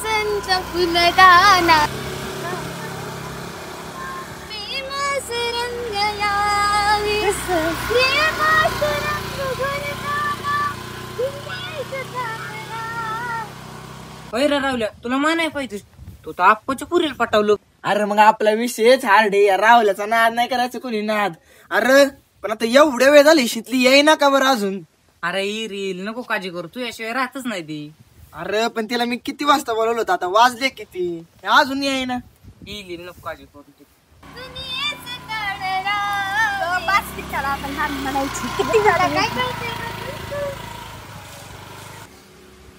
संच फुलदाना प्रेमास रंग यावीस प्रेमास रंग भरताना तुम्हीच थांबला. होय रे रावल्या, तुला मानाय पाहिजे, तू तर आप्पाच्या पुरीला पटावलं. अरे मग आपला विषयच हार्ड आहे, रावल्याचा नाद नाही करायचं कोणी नाद. अरे पण आता एवढ्या वेळ झाली शितली येई ना का बरं अजून. अरे येईल, नको काळजी करू, तू याशिवाय राहतच नाही ती. अरे पण तिला मी किती वाजता बोलवलं होतं, आता वाजले किती, अजून येई ना. येईल, नको काळजी करू. दुनियेच काढला बास बिचारा आपण हात म्हणायची किती झालं काय कळते.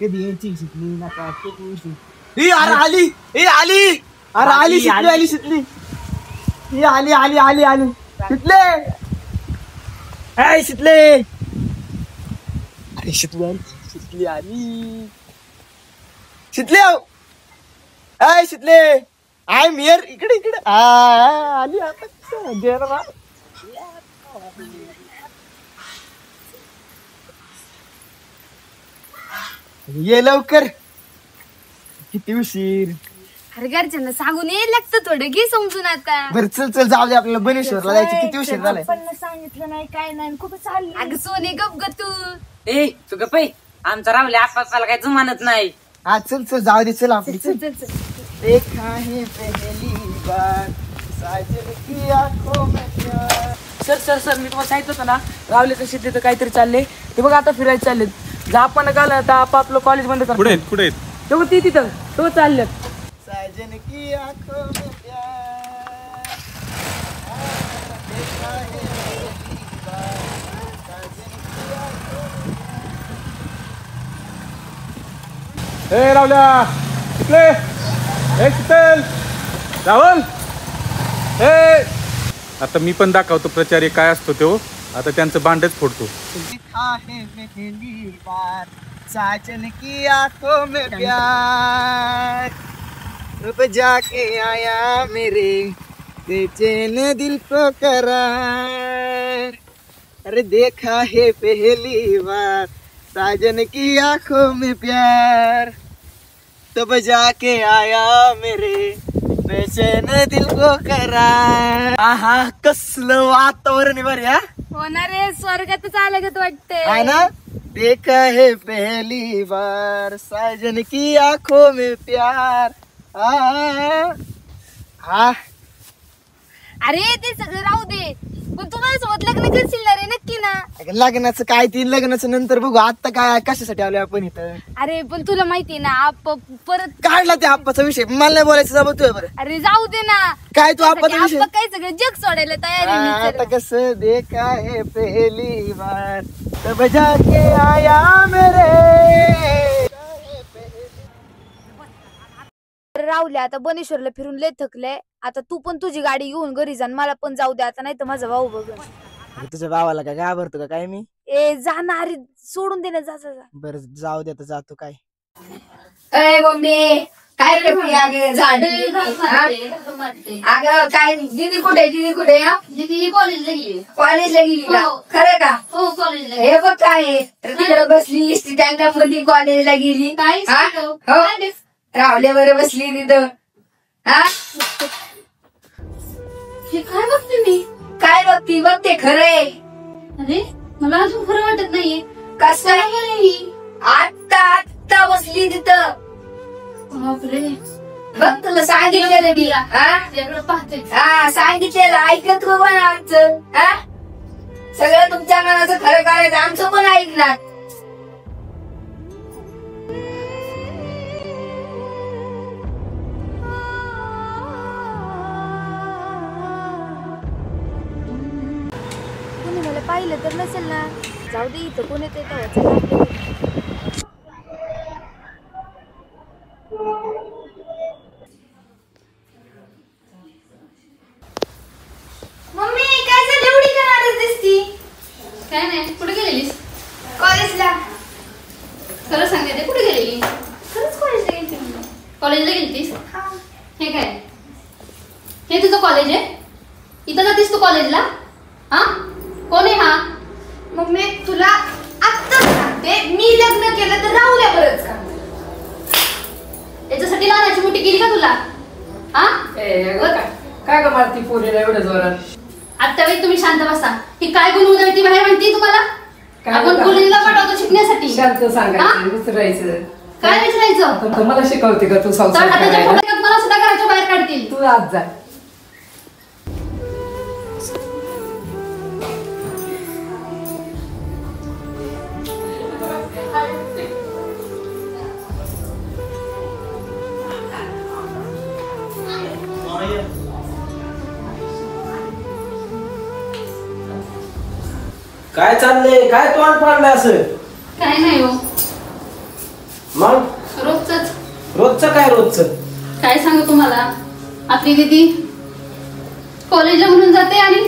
कधी यायची शितली नका अरे आली, ए आली, अरे आली शितली, आली शितली, ही आली आली आली आली शितले, ए शितले, अरे शितली आली, शितली आली, शितले, ए शितले, आय मियर, इकडे इकडे आली आता. ये लवकर, किती उशीर. अरे घरच्यांना सांगून यायला लागतं, थोडं घे समजून आता. बरं चल चल जाऊ दे, आपल्याला बनेश्वरला जायचं, किती उशीर झालाय. सांगितलं नाही काय नाही, कुठं चालली. अगं सोने गप ग तू. ए तू गप्प आहे, आमचा रावल्या आप्पाला काय जुमानत नाही. हा चल चल जाऊ दे, चल आपली चल चल चल. देखा है पहली बार साजन की आंखों में प्यार. सर सर सर, मी तुम्हाला सांगितलं होतं ना, रावल्याच्या शेतीत काहीतरी चालले, ते बघा आता फिरायला चालले. जर आपण गाला तर आपलं कॉलेज बंद कर. कुठे कुठे तो ती तिथं तो चालले. साजन की आंखों में प्यार, देखा है पहली बार साजन की आंखों में. ए रावल्या, शिकले, ए शीतल, राहुल, ए आता मी पण दाखवतो प्रचारी काय असतो तो. आता त्यांचं भांडच फोडतो. देखा है पहली बार साजन की आंखों में प्यार, रुक जाके आया मेरे बेचैन दिल को करार. अरे देखा है पहली बार साजन की आंखों में प्यार, तब जाके आया मेरे बेचैन दिल को करार. आहा कसलं वातावरण बरं या. होणार रे, स्वर्गातच आलं गत वाटतंय. है ना. देखा है पहली बार साजन की आंखों में प्यार. अरे ते सगळं राहू दे, पण तू माझ्यासोबत लग्न करशील ना रे, नक्की ना. लग्नाचं काय, ती लग्नाचं नंतर बघू, आता काय कशासाठी आलोय आपण इथं. अरे पण तुला माहितीये ना, आप परत काढला त्या आप्पाचा विषय, मला नाही बोलायचं, जमत तुझ्या बरं. अरे जाऊ दे ना. काय तू आप्पाचा विषय. काय सगळं जग सोडायला तयार आहे मी आता तर. कसं देखा है पहली बार तब जाके आया मेरे. राहुल्या आता बनेश्वरला फिरून लय थकले, आता तू पण तुझी गाडी घेऊन घरी जा, मला पण जाऊ दे आता, नाही तर माझा भाऊ बघ. तुझ्या भावाला काय घाबरतो का काय मी. ए जाणार सोडून दे ना, जा जा जा. बरं जाऊ दे, आता जातो काय. अय मम्मी, काय रे अगं झाड, अगं काय दीदी कुठे, दीदी कुठे. दीदी कॉलेजला गेली. कॉलेजला गेली का. खरं का. हो कॉलेजला. हे बघ काय तिकडे बसली स्टँड मध्ये, कॉलेजला गेली. काय हो रावल्यावर बसली तिथं. हा काय बघते मी. काय बघती, बघते खरंय. अरे मला अजून खरं वाटत नाहीये. कसं आहे, आत्ता आत्ता बसली तिथं. बापरे, बघ तुला सांगितलेलं मी. सगळं पाहते. हा सांगितलेलं ऐकत को पण आमचं. हा सगळं तुमच्या मनाचं खरं करायचं, आमचं पण ऐकणार. कोणी मला पाहिलं तर नसेल ना, जाऊ दे, इथं कोण येते तेव्हा. मम्मी काय झालं, एवढी का नाराज दिसती. काय नाही, कुठे गेलेलीस. कॉलेजला. खरं सांगायचं, कुठे गेलेली. खरंच कॉलेजला गेलती. कॉलेजला गेलतीस. हे काय, हे तुझं कॉलेज आहे. इथं जातीस तू कॉलेजला. हा कोण आहे हा. मम्मी तुला आत्ताच सांगते, मी लग्न केलं तर राहुल्या बरंच का. याच्यासाठी लहानाची मोठी केली का तुला? हा काय ग मारती पोरीला एवढं जोरात? आता वेळी तुम्ही शांत बसा. ही काय गुण उधळती बाहेर म्हणते तुम्हाला? आपण कॉलेजला पाठवतो शिकण्यासाठी. शांत सांगायचं, विसरायचं. काय विचारायचं? तर मला शिकवते का तू संसार हाताच्या करायला? फोटात मला सुद्धा घराच्या बाहेर काढतील. तू आज जा. काय चाललंय? काय तोंड पाडलंय असं? काय नाही हो, मग रोजच. रोजचं काय रोजचं? काय सांगू तुम्हाला, आपली दीदी कॉलेजला म्हणून जाते आणि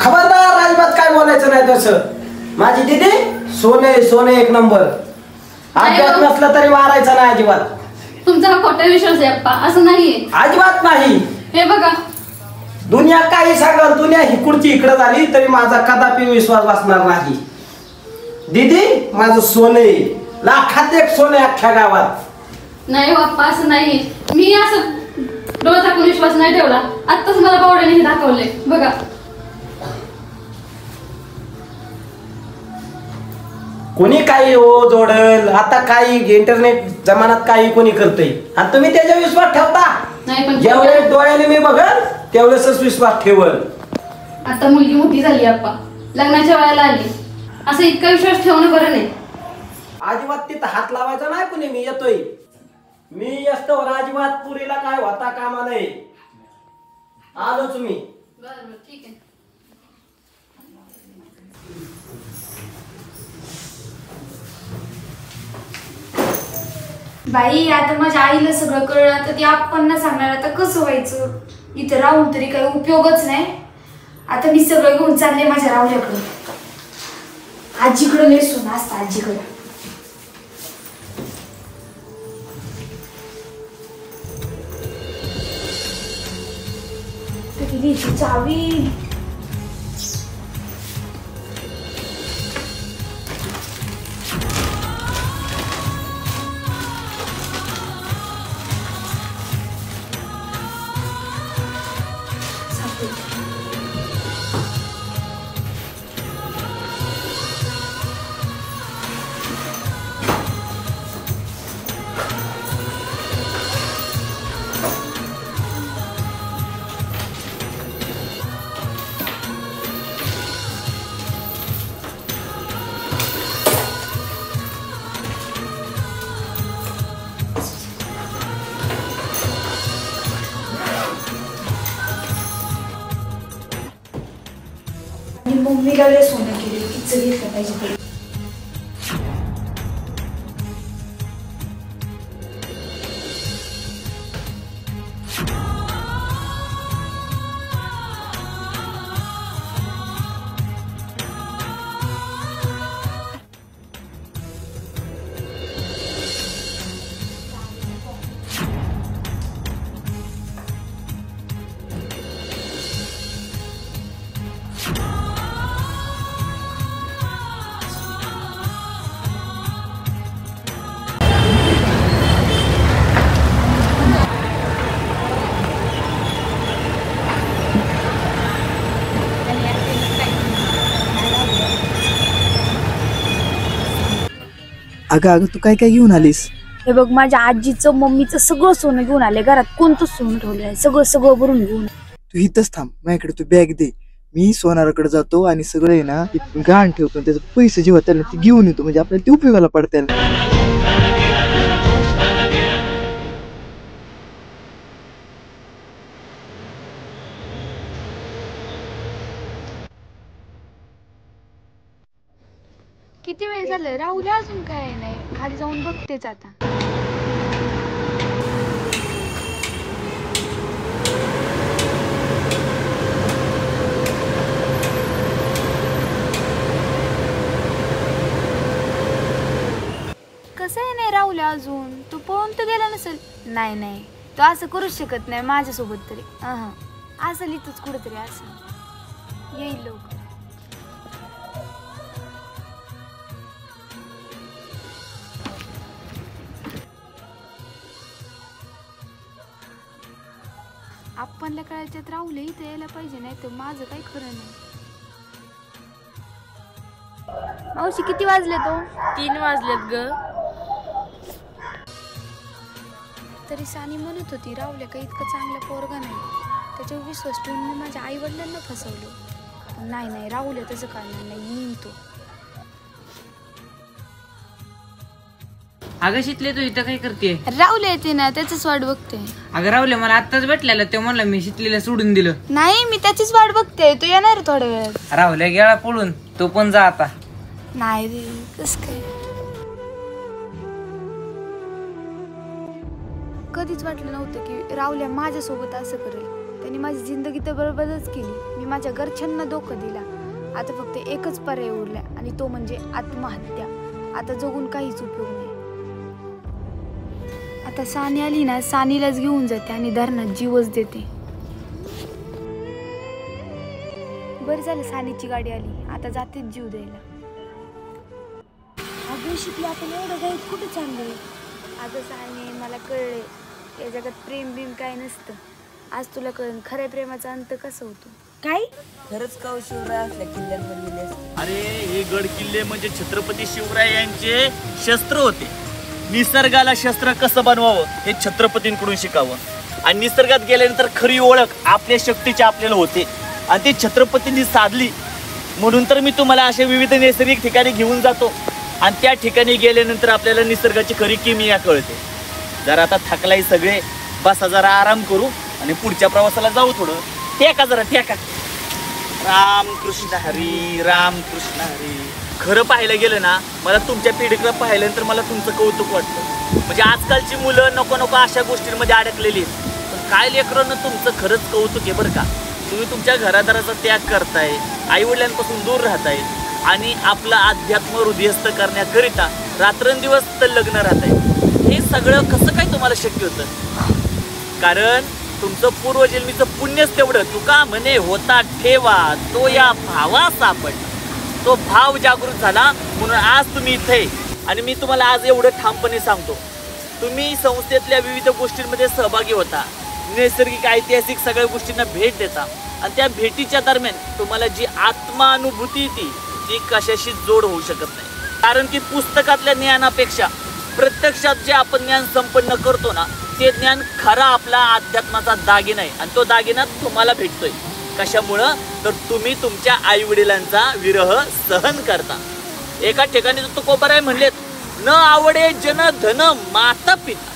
खबरदार, अजिबात काय बोलायचं नाही तसं. माझी दीदी सोने सोने एक नंबर. अभ्यास नसला तरी मारायचा नाही अजिबात. तुमचा हा खोटा विश्वास आहे अप्पा, असं नाहीये. अजिबात नाही. हे बघा, दुनिया काही सांगाल, दुनिया हिकडची इकडं झाली तरी माझा कदापि विश्वास बसणार नाही. दीदी माझं सोने, लाखात एक सोने अख्ख्या गावात. नाही हो अप्पा, असं नाही. मी असं डोळा टाकून विश्वास नाही ठेवला. आत्ताच मला बावड्याने हे दाखवलंय बघा. कोणी काही हो जोडल, आता काही इंटरनेट जमान्यात काही कोणी करतय आणि तुम्ही त्याच्या विश्वास ठेवता. नाही पण जेवढे डोळ्याने मी बघल तेवढेच विश्वास ठेवल. आता मुलगी मोठी झाली अप्पा, लग्नाच्या वेळेला आली, असं इतका विश्वास ठेवणं बरं नाही. अजिबात तिथं हात लावायचा नाही कोणी. मी येतोय, मी असतो अजिबात पुरीला काय होता कामा नाही. आलो तुम्ही. बरं ठीक आहे. बाई आता माझ्या आईला सगळं कळलं, आता ती आपण सांगणार. आता कसं व्हायचं? इथं राहून तरी काही उपयोगच नाही. आता मी सगळं घेऊन चालले माझ्या राहुल्याकडं. आजीकडं लय सोनं असतं आजीकडं. किती चावी. मम्मीला लय सोनं केलं, तिचं घेतलं पाहिजे. अगं अगं तू काय काय घेऊन आलीस? हे बघ, माझ्या आजीचं मम्मीचं सगळं सोनं घेऊन आले. घरात कोणतंच सोनं ठेवलं आहे, सगळं सगळं भरून घेऊन. तू इथंच थांब, माझ्याकडे तू बॅग दे. मी सोनाराकडे जातो आणि सगळं आहे ना गहाण ठेवतो. त्याचे पैसे जे होतात ना ते घेऊन येतो, म्हणजे आपल्याला ते उपयोगाला पडतील. किती वेळ झालं राहुल? अजून काय नाही, खाली जाऊन बघतेच आता. कसं आहे नाही राहुल अजून? तू पळून तर गेला नसेल? नाही नाही, तो असं करूच शकत नाही माझ्यासोबत तरी. असं लिहितोच कुठेतरी, असं येईल लवकर. आपणला कळायच्यात राहुल इथं यायला पाहिजे, नाही तर माझं काही खरं नाही. मावशी किती वाजले तो? 3 वाजलेत ग. तरी सानी म्हणत होती राहुल्या काही इतकं चांगलं पोरगा नाही, त्याच्यावर विश्वास ठेवून मी माझ्या आई वडिलांना फसवलं. पण नाही राहुल्या तसं करणार नाही, येईन तो. अगं शितले तू इथं काय करते? राहुल्या येते ना, त्याचंच वाट बघते. अगं राहुले मला आत्ताच भेटलेला, तो म्हणला मी शितलीला सोडून दिलं. नाही, मी त्याचीच वाट बघते, तो येणार थोड्या वेळात. राहुल्या गेला पळून, तो पण जा आता. नाही रे, कसं काय. कधीच वाटलं नव्हतं की राहुल्या माझ्यासोबत असं करेल. त्यांनी माझी जिंदगी तर बरोबरच केली. मी माझ्या घरच्यांना धोका दिला. आता फक्त एकच पर्याय उरला, आणि तो म्हणजे आत्महत्या. आता जगून काहीच उपयोग नाही. आता सानी आली ना, सानीलाच घेऊन जाते आणि धरणात जीवच देते. बरं झालं सानीची गाडी आली, आता जातेच जीव द्यायला. अगं शिकली, आपण एवढं गाईत कुठे चाललोय? अगं सानी, मला कळलंय या जगात प्रेम बिम काय नसतं. आज तुला कळण खऱ्या प्रेमाचा अंत कसा होतो. काय खरंच का शिवराय असल्या किल्ल्यात बनलेले असते? अरे हे गड किल्ले म्हणजे छत्रपती शिवराय यांचे शस्त्र होते. निसर्गाला शस्त्र कसं बनवावं हे छत्रपतींकडून शिकावं, आणि निसर्गात गेल्यानंतर खरी ओळख आपल्या शक्तीची आपल्याला होते, आणि ती छत्रपतींनी साधली. म्हणून तर मी तुम्हाला अशा विविध नैसर्गिक ठिकाणी घेऊन जातो, आणि त्या ठिकाणी गेल्यानंतर आपल्याला निसर्गाची खरी किमया कळते. जरा आता थकलाय सगळे, बसा जरा आराम करू आणि पुढच्या प्रवासाला जाऊ. थोडं टेका जरा टेका. राम कृष्ण हरी, राम कृष्ण हरी. खरं पाहायला गेलं ना, मला तुमच्या पिढीकडे पाहिल्यानंतर मला तुमचं कौतुक वाटतं. म्हणजे आजकालची मुलं नको नको अशा गोष्टींमध्ये अडकलेली आहेत. पण काय लेकरांना तुमचं खरंच कौतुक आहे बरं का. तुम्ही तुमच्या घरादाराचा त्याग करताय, आईवडिलांपासून दूर राहताय, आणि आपलं अध्यात्म हृदयस्थ करण्याकरिता रात्रंदिवस लग्न राहताय. हे सगळं कसं काय तुम्हाला शक्य होतं? कारण तुमचं पूर्वजन्मीचं पुण्यच तेवढं. तुका म्हणे होता ठेवा तो या भावा सापडला. तो भाव जागृत झाला म्हणून आज तुम्ही इथे. आणि मी तुम्हाला आज एवढं ठामपणे सांगतो, तुम्ही संस्थेतल्या विविध गोष्टींमध्ये सहभागी होता, नैसर्गिक ऐतिहासिक सगळ्या गोष्टींना भेट देता, आणि त्या भेटीच्या दरम्यान तुम्हाला जी आत्मानुभूती येते ती कशाशी जोड होऊ शकत नाही. कारण की पुस्तकातल्या ज्ञानापेक्षा प्रत्यक्षात जे आपण ज्ञान संपन्न करतो ना, ते ज्ञान खरा आपला अध्यात्माचा दागिना आहे, आणि तो दागिना तुम्हाला भेटतोय. कशामुळं? तर तुम्ही तुमच्या आई वडिलांचा विरह सहन करता. एका ठिकाणी तुकोबाराय म्हणलेत, न आवडे जन धन माता पिता.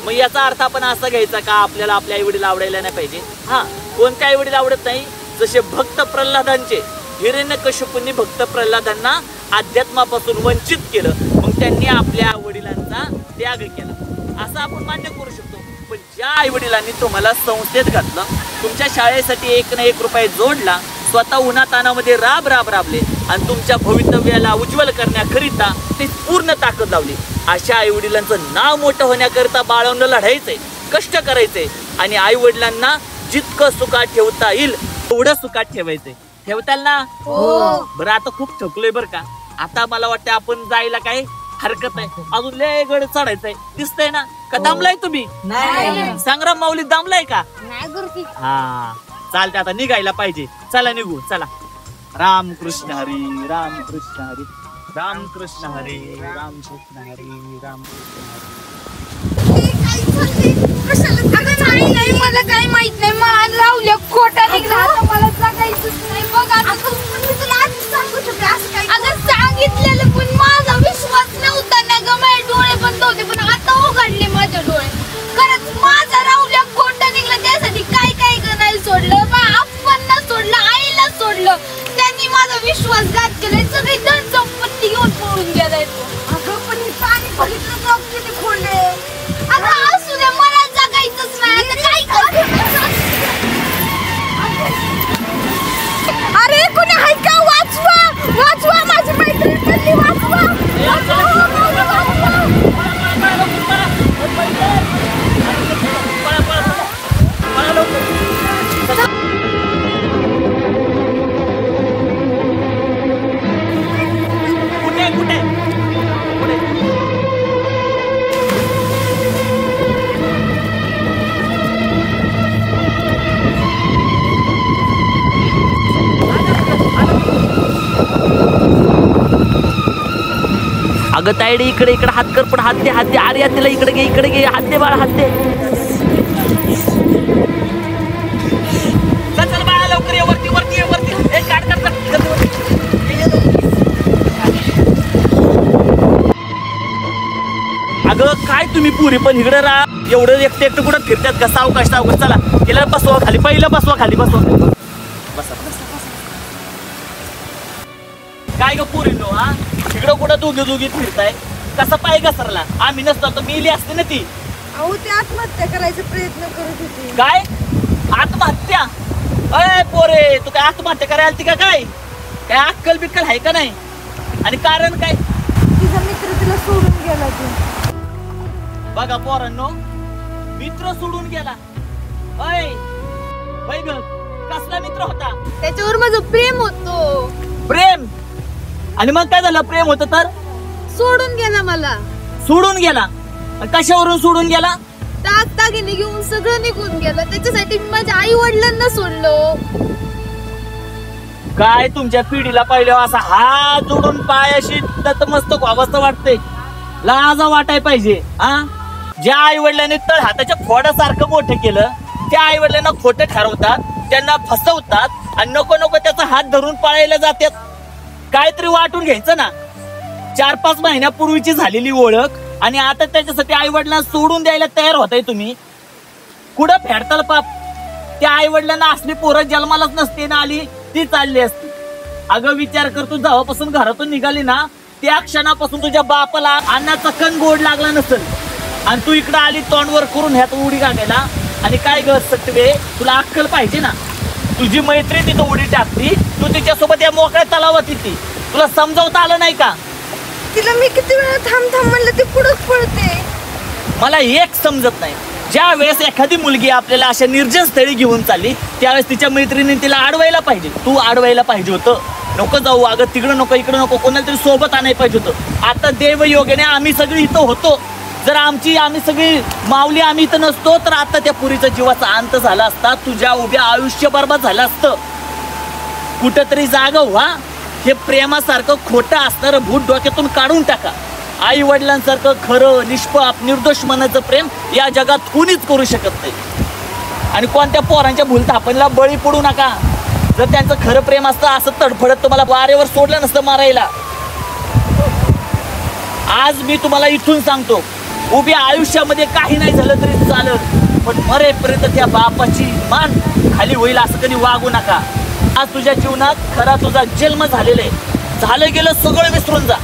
मग याचा अर्थ आपण असा घ्यायचा का आपल्याला आपले आई वडील आवडायला नाही पाहिजे? हा, कोणते आई वडील आवडत नाही? जसे भक्त प्रल्हादांचे. हिरण्यकश्यपूंनी भक्त प्रल्हादांना अध्यात्मापासून वंचित केलं, मग त्यांनी आपल्या वडिलांचा त्याग केला, असं आपण मान्य करू शकतो. पण ज्या आई वडिलांनी तुम्हाला संस्थेत घातलं, तुमच्या शाळेसाठी 1 ना 1 रुपये जोडला, स्वतः उन्हातानामध्ये राबले, आणि तुमच्या भवितव्याला उज्ज्वल करण्याकरिता ते पूर्ण ताकद लावली, अशा आई वडिलांचं नाव मोठं होण्याकरिता बाळांना लढायचंय, कष्ट करायचंय, आणि आई वडिलांना जितकं सुखात ठेवता येईल तेवढं सुखात ठेवायचंय. ठेवताल ना? बरं, आता खूप थकलोय बरं का. आता मला वाटतं आपण जायला काय हरकत नाही. अजून लय गड चढायचंय, दिसतंय ना? का दामलाय तुम्ही? संग्राम माऊली दामलाय का? हा, चालते, आता निघायला पाहिजे. चला निघू, चला. राम कृष्ण हरी, राम कृष्ण हरी, राम कृष्ण हरी, राम कृष्ण हरी, राम कृष्ण हरी. मला काही माहित नाही. मला राहुल्या खोटा निघला, मला जगायचंच नाही. बघ आता तुला आधीच सांगू शकते असं काही. अगं सांगितलेलं, पण माझा विश्वास नव्हता ना ग. माझे डोळे बंद होते, पण आता उघडले माझे डोळे. खरंच माझा राहुल्या खोटा निघला. त्यासाठी काय काय नाही सोडलं, आपण सोडलं, आईला सोडलं. त्यांनी माझा विश्वासघात केलाय. सगळी धन संपत्ती घेऊन पळून गेलाय तो. अगं पण पाणी बघितलं जॉब किती खोलले. अगं असू दे, मला जगायचंच नाही. आता काय अरे कोणी आहे का? वाचवा माझी मैत्रीण पडली. वाचवा. अगं तायडे इकडे इकडे हात कर, पण हात दे अरे या तिला इकडे घे हात दे बाळा हात दे. चल बाळा लवकर ये वरती ए काढ अगं काय तुम्ही पुरी पण इकडे राहा, एवढं एकटं कुठं फिरतात का? सावकाश चला तिला बसवा खाली, पहिलं बसवा खाली बसा. काय ग पुरी नो हा इकडं कुठं दोघी फिरताय? कसा पाय घसरला? आम्ही नसतो तर मिली असते ना ती. अहो ते आत्महत्या करायचा प्रयत्न करत होती. काय आत्महत्या? अय पोरे तू काय आत्महत्या करायला ती का? काय अक्कल बिक्कल आहे का नाही? आणि कारण काय? तिचा मित्र तिला सोडून गेला. तू बघा पोरांनो, मित्र सोडून गेला. अय ग कसला मित्र होता? त्याच्यावर माझं प्रेम होतो. प्रेम? आणि मग काय झालं? प्रेम होतं तर सोडून गेला मला. सोडून गेला? कशावरून सोडून गेला? दागिने घेऊन सगळं निघून गेलं. त्याच्यासाठी मी माझ्या आई वडिलांना सोडलो. काय तुमच्या पिढीला पाहिलं असं हात जोडून पायाशी नतमस्तक व्हावंसं वाटतंय? लाजा वाटाय पाहिजे. ज्या आई वडिलांनी तळ हाताच्या फोडासारखं मोठं केलं त्या आई वडिलांना खोटं ठरवतात, त्यांना फसवतात आणि नको त्याचा हात धरून पाळायला जातात. काहीतरी वाटून घ्यायचं ना. 4-5 महिन्यापूर्वीची झालेली ओळख आणि आता त्याच्यासाठी आई वडिलांना सोडून द्यायला तयार होताय तुम्ही. कुठं फेडताल पाप? त्या आई वडिलांना असली पोरं जन्मालाच नसते ना आली, ती चालली असती. अगं विचार कर, तू जेव्हापासून घरातून निघाली ना त्या क्षणापासून तुझ्या बापाला अन्नाचा कण गोड लागला नसेल आणि तू इकडं आली तोंडवर करून ह्यात उडी घालायला. आणि काय ग सटवे, तुला अक्कल पाहिजे ना. तुझी मैत्री तिथं उडी टाकती, तू तिच्यासोबत या मोकळ्या तलावात येते. तुला समजावता आलं नाही का? तिला मी किती वेळा थांब म्हणलं, ती पुढंच पळते. मला एक समजत नाही, ज्या वेळेस एखादी मुलगी आपल्याला अशा निर्जन स्थळी घेऊन चालली त्यावेळेस तिच्या मैत्रिणीने तिला अडवायला पाहिजे. तू अडवायला पाहिजे होतं. नको जाऊ, अगं तिकडं नको इकडं नको, कोणाला तरी सोबत आणायला पाहिजे होतं. आता देवयोगाने आम्ही सगळी इथं होतो. जर आम्ही सगळी माऊली आम्ही इथं नसतो तर आता त्या पुरीचा जीवाचा अंत झाला असता, तुझ्या उभ्या आयुष्य बर्बाद झालं असतं. कुठंतरी जागा व्हा. हे प्रेमासारखं खोटं असणारं भूत डोक्यातून काढून टाका. आई वडिलांसारखं खरं निष्पाप निर्दोष मनाचं प्रेम या जगात कोणीच करू शकत नाही. आणि कोणत्या पोरांच्या भूलथापणीला बळी पडू नका. जर त्यांचं खरं प्रेम असतं असं तडफडत तुम्हाला वारेवर सोडलं नसतं मारायला. आज मी तुम्हाला इथून सांगतो, उभ्या आयुष्यामध्ये काही नाही झालं तरी चालत, पण मरेपर्यंत त्या बापाची मान खाली होईल असं कधी वागू नका. आज तुझ्या जीवनात खरा तुझा जन्म झालेला आहे. झालं गेलं सगळं विसरून जा.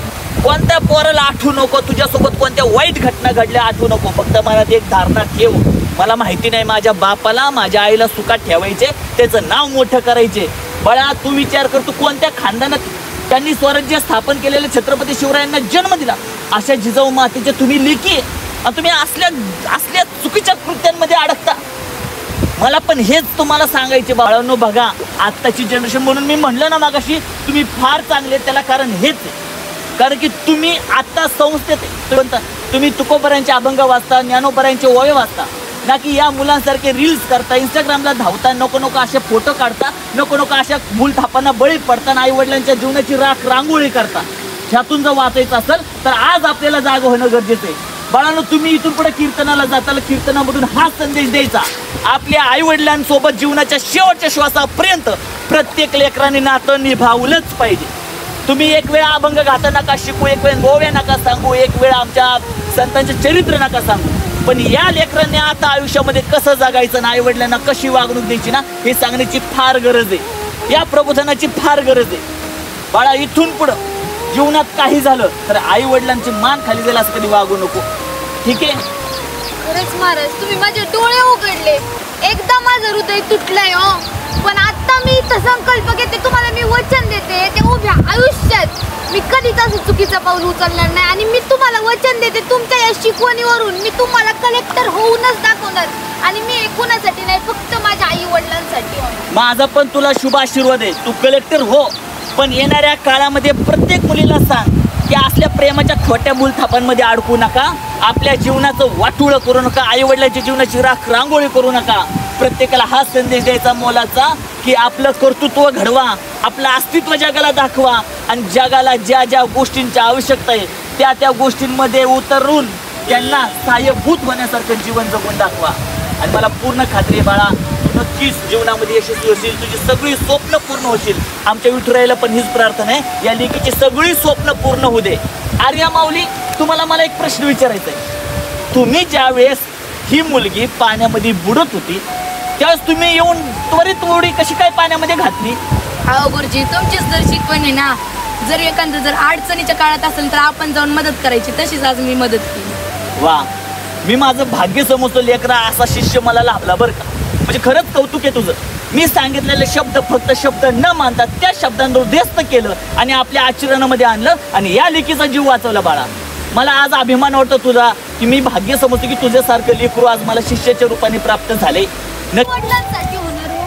कोणत्या पोराला आठवू नको, तुझ्यासोबत कोणत्या वाईट घटना घडल्या आठवू नको. फक्त मनात एक धारणा ठेव, मला माहिती नाही माझ्या बापाला माझ्या आईला सुखात ठेवायचे, त्याचं नाव मोठं करायचे. बाळा तू विचार कर, तू कोणत्या खानदानात त्यांनी स्वराज्य स्थापन केलेल्या छत्रपती शिवरायांना जन्म दिला. अशा जिजाऊ मातेचे तुम्ही लेकी आणि तुम्ही असल्या चुकीच्या कृत्यांमध्ये अडकता. मला पण हेच तुम्हाला सांगायचे बाळांनो. बघा आत्ताची जनरेशन, म्हणून मी म्हणलं ना मागाशी, तुम्ही फार चांगले. त्याला कारण हेच आहे, कारण की तुम्ही आता संस्थेत तुम्ही तुकोबरांचे अभंग वाचता, ज्ञानोबरांचे ओवे वाचता ना, की या मुलांसारखे रील्स करता, इंस्टाग्रामला धावता, नको असे फोटो काढता, नको अशा मूलथापांना बळी पडताना आई वडिलांच्या जीवनाची रांगोळी करता. ह्यातून जर वाचायचं असेल तर आज आपल्याला जाग होणं गरजेचं आहे. बाळांनो तुम्ही इथून पुढे कीर्तनाला जाताना कीर्तनामधून हा संदेश द्यायचा, आपल्या आई वडिलांसोबत जीवनाच्या शेवटच्या श्वासापर्यंत प्रत्येक लेकराने नातं निभावलंच पाहिजे. तुम्ही एक वेळा अभंग गाता नका शिकू, एक वेळ गोव्या नका सांगू, एक वेळ आमच्या संतांचे चरित्र नका सांगू, पण या लेकरांनी आता आयुष्यामध्ये कसं जगायचं ना, आई वडिलांना कशी वागणूक द्यायची ना, हे सांगण्याची फार गरज आहे. या प्रबोधनाची फार गरज आहे. बाळा इथून पुढं जीवनात काही झालं तर आई वडिलांची मान खाली जाईल असं कधी वागू नको. ठीक आहे? खरंच महाराज तुम्ही माझे डोळे उघडले. एकदा माझं हृदय तुटलंय हो, पण आता मी इथं संकल्प घेते, तुम्हाला मी वचन देते, ते उभ्या आयुष्यात मी कधीच असं चुकीचं पाऊल उचलणार नाही. आणि मी तुम्हाला वचन देते, तुमच्या या शिकवणीवरून मी तुम्हाला कलेक्टर होऊनच दाखवणार. आणि मी कुणासाठी नाही, फक्त माझ्या आई वडिलांसाठी. माझा पण तुला शुभ आशीर्वाद आहे, तू कलेक्टर हो. पण येणाऱ्या काळामध्ये प्रत्येक मुलीला सांग की असल्या प्रेमाच्या खोट्या मूलथापांमध्ये अडकू नका, आपल्या जीवनाचं वाटोळं करू नका, आई वडिलांच्या जीवनाची रांगोळी करू नका. प्रत्येकाला हा संदेश द्यायचा मोलाचा की आपलं कर्तृत्व घडवा, आपलं अस्तित्व जगाला दाखवा आणि जगाला ज्या ज्या गोष्टींची आवश्यकता आहे त्या गोष्टींमध्ये उतरून त्यांना सहाय्यभूत होण्यासारखं जीवन जगून दाखवा. आणि मला पूर्ण खात्री आहे बाळा, तू नक्कीच जीवनामध्ये यशस्वी होशील, तुझी सगळी स्वप्न पूर्ण होतील. आमच्या विठुरायाला पण हीच प्रार्थना आहे, या लेकीची सगळी स्वप्न पूर्ण होऊ दे. आर्या माऊली, तुम्हाला मला एक प्रश्न विचारायचा आहे. तुम्ही ज्या वेळेस ही मुलगी पाण्यामध्ये बुडत होती त्यावेळेस तुम्ही येऊन त्वरित उडी कशी काय पाण्यामध्ये घातली? अहो गुरुजी, तुमचीच तर शिकवण आहे ना. जर एखादं जर अडचणीच्या काळात असेल तर आपण जाऊन मदत करायची, तशीच आज मी मदत केली. वा, मी माझं भाग्य समजतो लेकरा असा शिष्य मला लाभला बरं का. म्हणजे खरंच कौतुक आहे तुझं. मी सांगितलेले शब्द फक्त शब्द न मानता त्या शब्दांवर उद्देस्त केलं आणि आपल्या आचरणामध्ये आणलं आणि या लेकीचा जीव वाचवला बाळा. मला आज अभिमान वाटतो तुझा, की मी भाग्य समजतो की तुझ्यासारखं लेकरू आज मला शिष्याच्या रूपाने प्राप्त झाले. वडिलांसाठी होणार हो.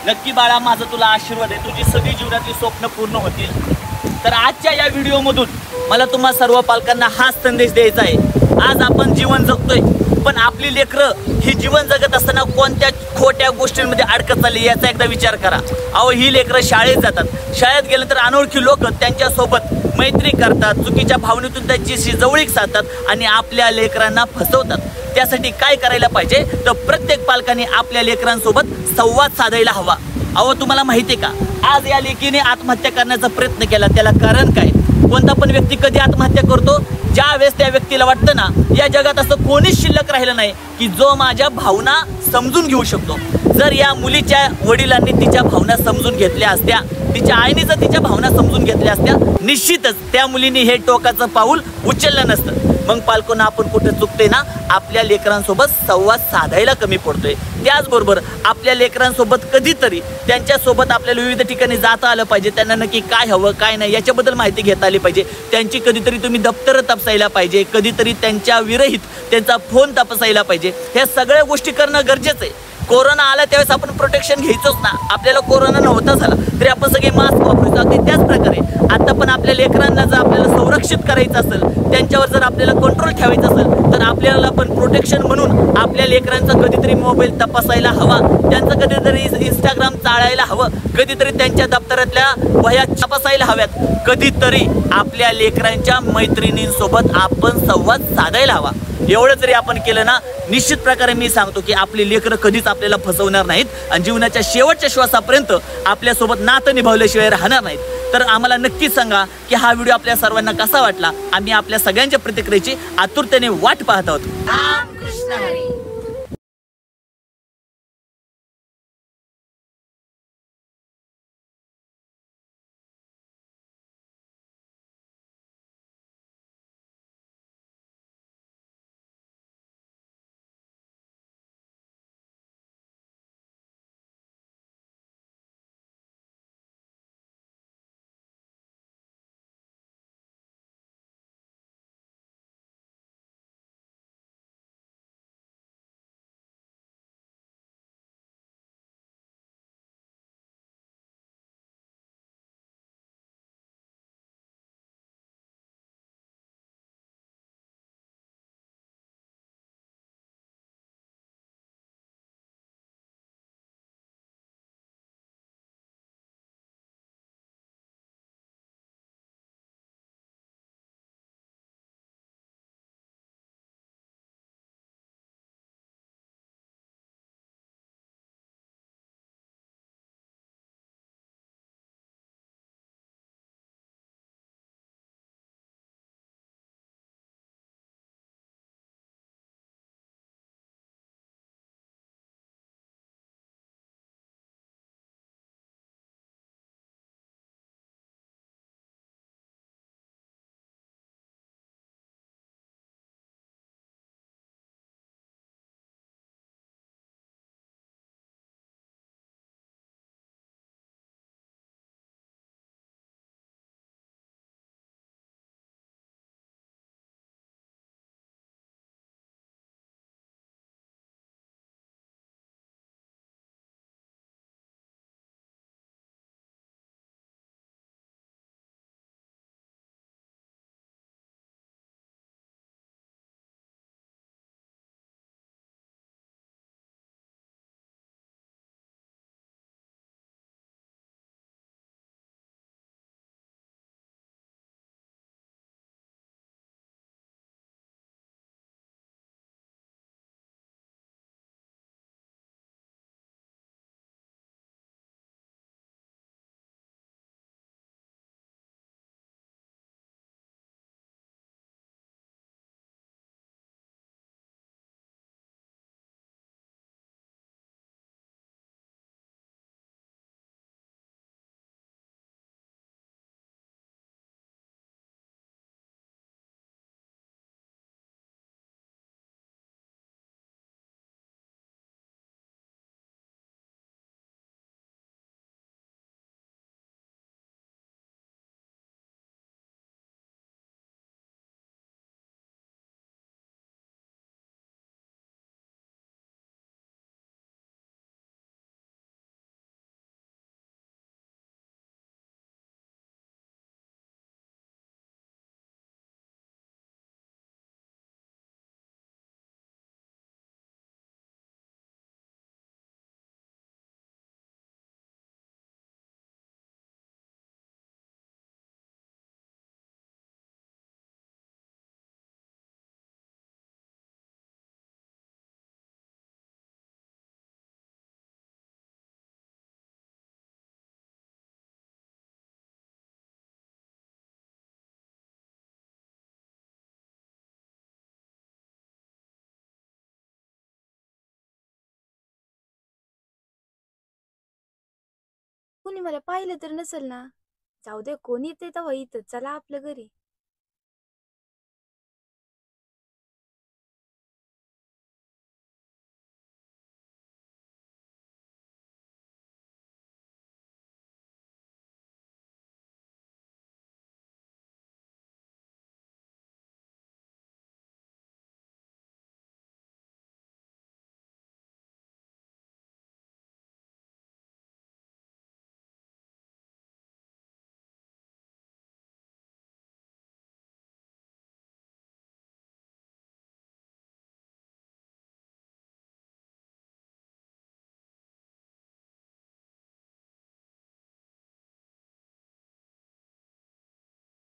नक्की बाळा, माझा तुला आशीर्वाद आहे. तुझी सगळी जीवनातली स्वप्न पूर्ण होतील. तर आजच्या या व्हिडिओमधून मला तुम्हा सर्व पालकांना हाच संदेश द्यायचा आहे. आज आपण जीवन जगतोय, पण आपली लेकरं ही जीवन जगत असताना कोणत्या खोट्या गोष्टींमध्ये अडकत चालली याचा एकदा विचार करा. अहो, ही लेकरं शाळेत जातात, शाळेत गेल्यानंतर अनोळखी लोक त्यांच्यासोबत मैत्री करतात, चुकीच्या भावनेतून त्यांची जवळीक साधतात आणि आपल्या लेकरांना फसवतात. त्यासाठी काय करायला पाहिजे, तर प्रत्येक पालकांनी आपल्या लेकरांसोबत संवाद साधायला हवा. अहो, तुम्हाला माहिती आहे का, आज या लेकीने आत्महत्या करण्याचा प्रयत्न केला, त्याला कारण काय? कोणता पण व्यक्ती कधी आत्महत्या करतो? ज्या वेळेस त्या व्यक्तीला वाटतं ना, या जगात असं कोणीच शिल्लक राहिलं नाही की जो माझ्या भावना समजून घेऊ शकतो. जर या मुलीच्या वडिलांनी तिच्या भावना समजून घेतल्या असत्या, तिच्या आईने जर तिच्या भावना समजून घेतल्या असत्या, निश्चितच त्या मुलीने हे टोकाचं पाऊल उचललं नसतं. मग पालकांना आपण कुठे चुकते ना, आपल्या लेकरांसोबत संवाद साधायला कमी पडतोय. त्याचबरोबर आपल्या लेकरांसोबत कधीतरी त्यांच्यासोबत आपल्याला विविध ठिकाणी जाता आलं पाहिजे. त्यांना नक्की काय हवं काय नाही याच्याबद्दल माहिती घेता आली पाहिजे. त्यांची कधीतरी तुम्ही दप्तर तपासायला पाहिजे, कधीतरी त्यांच्या विरहित त्यांचा फोन तपासायला पाहिजे. ह्या सगळ्या गोष्टी करणं गरजेचं आहे. कोरोना आला त्यावेळेस आपण प्रोटेक्शन घ्यायचोच ना. आपल्याला कोरोना नव्हता झाला तरी आपण सगळे मास्क वापरायचो. अगदी त्याच प्रकारे आता पण आपल्या लेकरांना जर आपल्याला संरक्षित करायचं असेल, त्यांच्यावर जर आपल्याला कंट्रोल ठेवायचं असेल, तर आपल्याला पण प्रोटेक्शन म्हणून आपल्या लेकरांचा कधीतरी मोबाईल तपासायला हवा, त्यांचं कधीतरी इंस्टाग्राम चाळायला हवं, कधीतरी त्यांच्या दप्तरातल्या वह्या तपासायला हव्यात, कधीतरी आपल्या लेकरांच्या मैत्रिणींसोबत आपण संवाद साधायला हवा. एवढं जरी आपण केलं ना, निश्चित प्रकारे मी सांगतो की आपली लेकरं कधीच आपल्याला फसवणार नाहीत आणि जीवनाच्या शेवटच्या श्वासापर्यंत आपल्यासोबत नातं निभावल्याशिवाय राहणार नाहीत. तर आम्हाला नक्कीच सांगा की हा व्हिडिओ आपल्या सर्वांना कसा वाटला. आम्ही आपल्या सगळ्यांच्या प्रतिक्रियेची आतुरतेने वाट पाहत आहोत. राम कृष्ण हरी. कुणी मला पाहिलं तर नसेल ना. जाऊ दे, कोणी येते तेव्हा इथं. चला आपल्या घरी.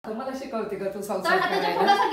मला शिकवते का तू तर संसार आता त्याच्या करायला? पोटासाठी